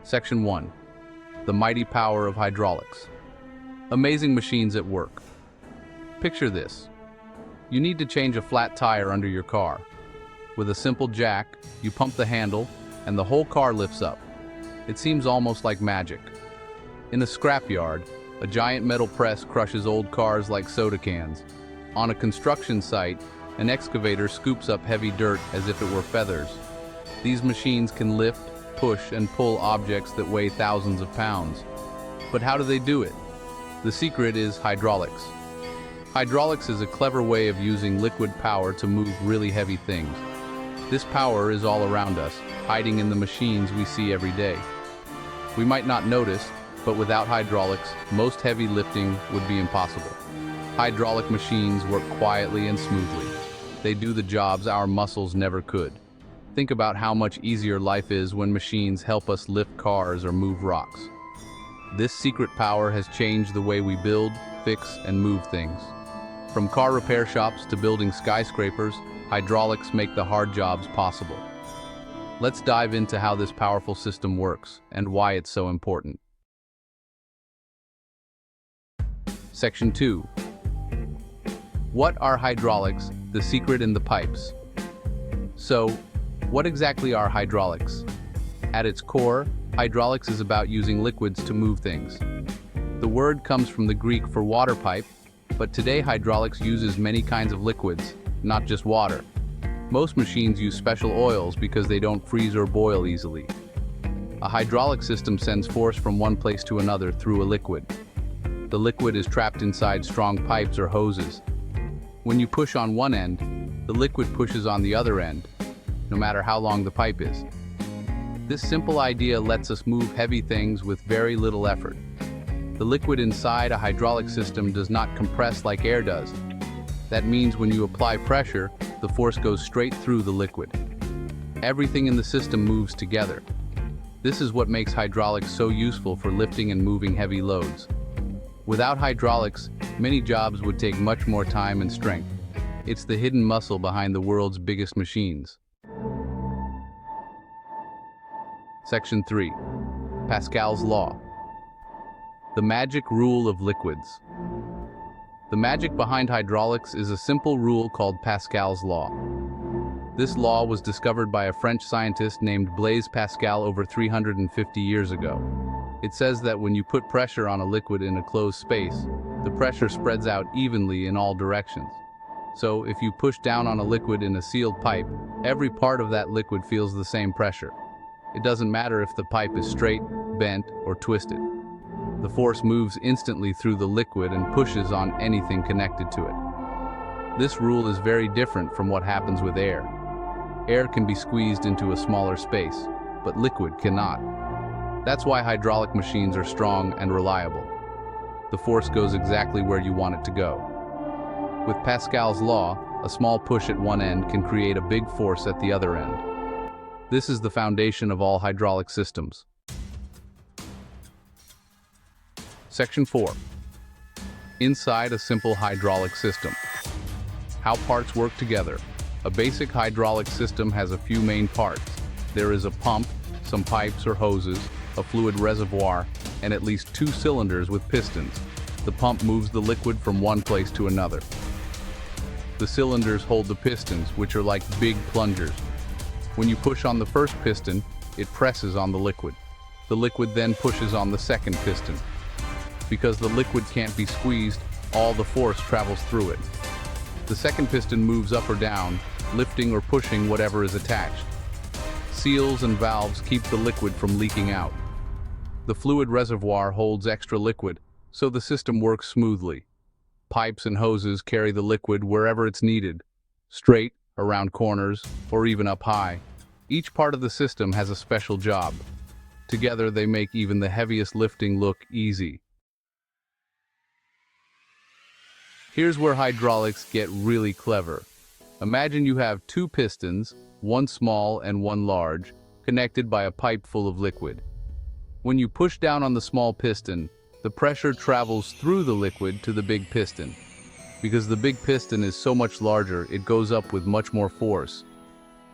Section 1. The mighty power of hydraulics. Amazing machines at work. Picture this. You need to change a flat tire under your car. With a simple jack, you pump the handle, and the whole car lifts up. It seems almost like magic. In a scrapyard, a giant metal press crushes old cars like soda cans. On a construction site, an excavator scoops up heavy dirt as if it were feathers. These machines can lift, push, and pull objects that weigh thousands of pounds. But how do they do it? The secret is hydraulics. Hydraulics is a clever way of using liquid power to move really heavy things. This power is all around us, hiding in the machines we see every day. We might not notice, but without hydraulics, most heavy lifting would be impossible. Hydraulic machines work quietly and smoothly. They do the jobs our muscles never could. Think about how much easier life is when machines help us lift cars or move rocks. This secret power has changed the way we build, fix, and move things. From car repair shops to building skyscrapers, hydraulics make the hard jobs possible. Let's dive into how this powerful system works and why it's so important. Section 2. What are hydraulics? The secret in the pipes. So, what exactly are hydraulics? At its core, hydraulics is about using liquids to move things. The word comes from the Greek for water pipe, but today hydraulics uses many kinds of liquids, not just water. Most machines use special oils because they don't freeze or boil easily. A hydraulic system sends force from one place to another through a liquid. The liquid is trapped inside strong pipes or hoses. When you push on one end, the liquid pushes on the other end, no matter how long the pipe is. This simple idea lets us move heavy things with very little effort. The liquid inside a hydraulic system does not compress like air does. That means when you apply pressure, the force goes straight through the liquid. Everything in the system moves together. This is what makes hydraulics so useful for lifting and moving heavy loads. Without hydraulics, many jobs would take much more time and strength. It's the hidden muscle behind the world's biggest machines. Section 3. Pascal's Law. The magic rule of liquids. The magic behind hydraulics is a simple rule called Pascal's Law. This law was discovered by a French scientist named Blaise Pascal over 350 years ago. It says that when you put pressure on a liquid in a closed space, the pressure spreads out evenly in all directions. So, if you push down on a liquid in a sealed pipe, every part of that liquid feels the same pressure. It doesn't matter if the pipe is straight, bent, or twisted. The force moves instantly through the liquid and pushes on anything connected to it. This rule is very different from what happens with air. Air can be squeezed into a smaller space, but liquid cannot. That's why hydraulic machines are strong and reliable. The force goes exactly where you want it to go. With Pascal's law, a small push at one end can create a big force at the other end. This is the foundation of all hydraulic systems. Section 4. Inside a simple hydraulic system. How parts work together. A basic hydraulic system has a few main parts. There is a pump, some pipes or hoses, a fluid reservoir, and at least 2 cylinders with pistons. The pump moves the liquid from one place to another. The cylinders hold the pistons, which are like big plungers. When you push on the first piston, it presses on the liquid. The liquid then pushes on the second piston. Because the liquid can't be squeezed, all the force travels through it. The second piston moves up or down, lifting or pushing whatever is attached. Seals and valves keep the liquid from leaking out. The fluid reservoir holds extra liquid, so the system works smoothly. Pipes and hoses carry the liquid wherever it's needed, straight, around corners, or even up high. Each part of the system has a special job. Together they make even the heaviest lifting look easy. Here's where hydraulics get really clever. Imagine you have 2 pistons, one small and one large, connected by a pipe full of liquid. When you push down on the small piston, the pressure travels through the liquid to the big piston. Because the big piston is so much larger, it goes up with much more force.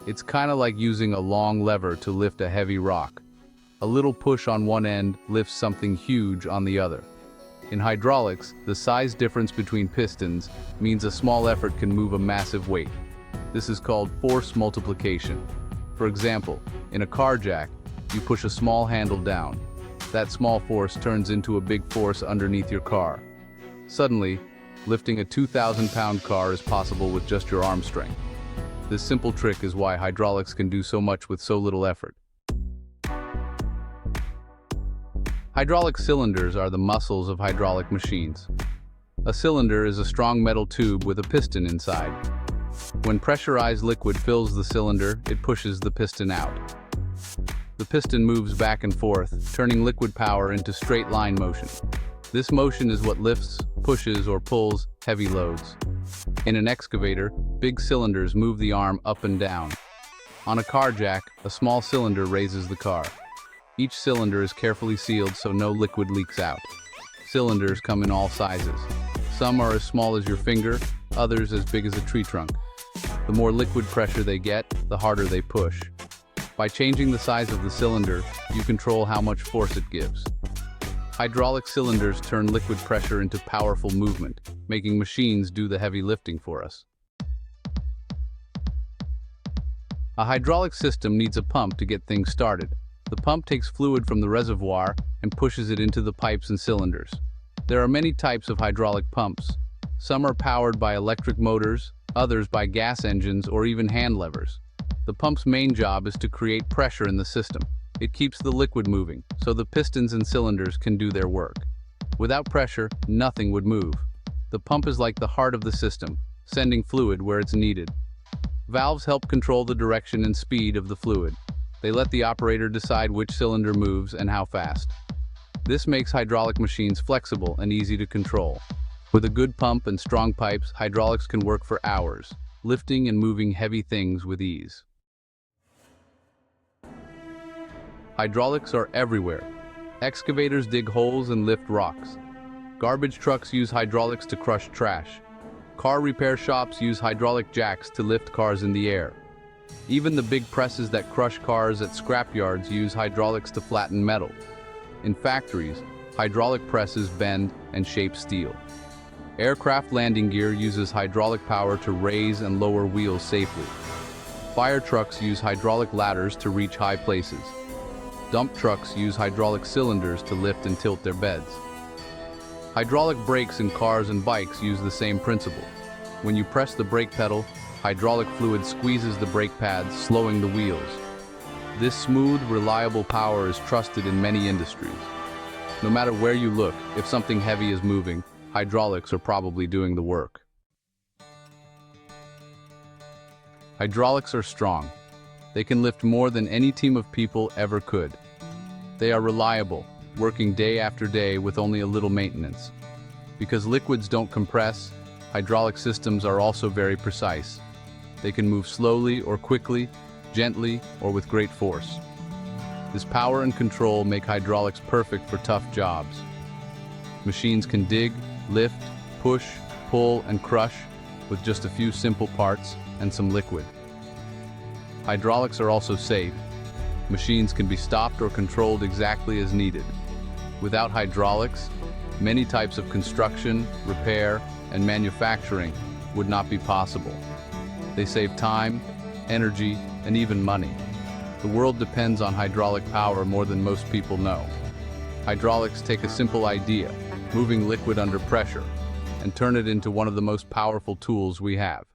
It's kind of like using a long lever to lift a heavy rock. A little push on one end lifts something huge on the other. In hydraulics, the size difference between pistons means a small effort can move a massive weight. This is called force multiplication. For example, in a car jack, you push a small handle down. That small force turns into a big force underneath your car. Suddenly, lifting a 2,000-pound car is possible with just your arm strength. This simple trick is why hydraulics can do so much with so little effort. Hydraulic cylinders are the muscles of hydraulic machines. A cylinder is a strong metal tube with a piston inside. When pressurized liquid fills the cylinder, it pushes the piston out. The piston moves back and forth, turning liquid power into straight-line motion. This motion is what lifts, pushes, or pulls heavy loads. In an excavator, big cylinders move the arm up and down. On a car jack, a small cylinder raises the car. Each cylinder is carefully sealed so no liquid leaks out. Cylinders come in all sizes. Some are as small as your finger, others as big as a tree trunk. The more liquid pressure they get, the harder they push. By changing the size of the cylinder, you control how much force it gives. Hydraulic cylinders turn liquid pressure into powerful movement, making machines do the heavy lifting for us. A hydraulic system needs a pump to get things started. The pump takes fluid from the reservoir and pushes it into the pipes and cylinders. There are many types of hydraulic pumps. Some are powered by electric motors, others by gas engines or even hand levers. The pump's main job is to create pressure in the system. It keeps the liquid moving, so the pistons and cylinders can do their work. Without pressure, nothing would move. The pump is like the heart of the system, sending fluid where it's needed. Valves help control the direction and speed of the fluid. They let the operator decide which cylinder moves and how fast. This makes hydraulic machines flexible and easy to control. With a good pump and strong pipes, hydraulics can work for hours, lifting and moving heavy things with ease. Hydraulics are everywhere. Excavators dig holes and lift rocks. Garbage trucks use hydraulics to crush trash. Car repair shops use hydraulic jacks to lift cars in the air. Even the big presses that crush cars at scrapyards use hydraulics to flatten metal. In factories, hydraulic presses bend and shape steel. Aircraft landing gear uses hydraulic power to raise and lower wheels safely. Fire trucks use hydraulic ladders to reach high places. Dump trucks use hydraulic cylinders to lift and tilt their beds. Hydraulic brakes in cars and bikes use the same principle. When you press the brake pedal, hydraulic fluid squeezes the brake pads, slowing the wheels. This smooth, reliable power is trusted in many industries. No matter where you look, if something heavy is moving, hydraulics are probably doing the work. Hydraulics are strong. They can lift more than any team of people ever could. They are reliable, working day after day with only a little maintenance. Because liquids don't compress, hydraulic systems are also very precise. They can move slowly or quickly, gently or with great force. This power and control make hydraulics perfect for tough jobs. Machines can dig, lift, push, pull, and crush with just a few simple parts and some liquid. Hydraulics are also safe. Machines can be stopped or controlled exactly as needed. Without hydraulics, many types of construction, repair, and manufacturing would not be possible. They save time, energy, and even money. The world depends on hydraulic power more than most people know. Hydraulics take a simple idea, moving liquid under pressure, and turn it into one of the most powerful tools we have.